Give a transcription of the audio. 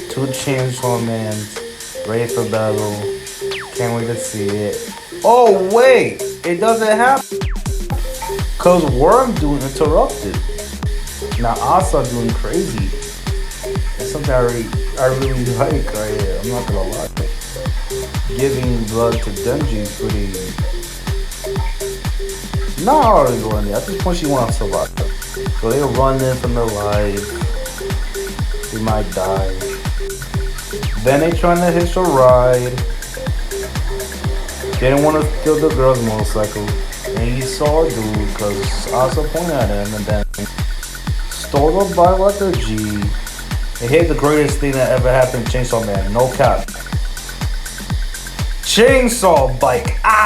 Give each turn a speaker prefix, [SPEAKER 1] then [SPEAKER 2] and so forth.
[SPEAKER 1] Two Chainsaw Mans, ready for battle. Can't wait to see it. Oh wait, it doesn't happen. Cause Worm doing interrupted. Now Asa doing crazy. It's something I really like right here. I'm not gonna lie. Giving blood to Denji is pretty. Not already going there. At this point, she wants to survive. So they run in from their life. She might die. Then they trying to hitch a ride. They didn't want to steal the girl's motorcycle. And he saw a dude because Asa pointed at him and then stole the bike like a G. It hit the greatest thing that ever happened to Chainsaw Man. No cap. Chainsaw bike. Ah!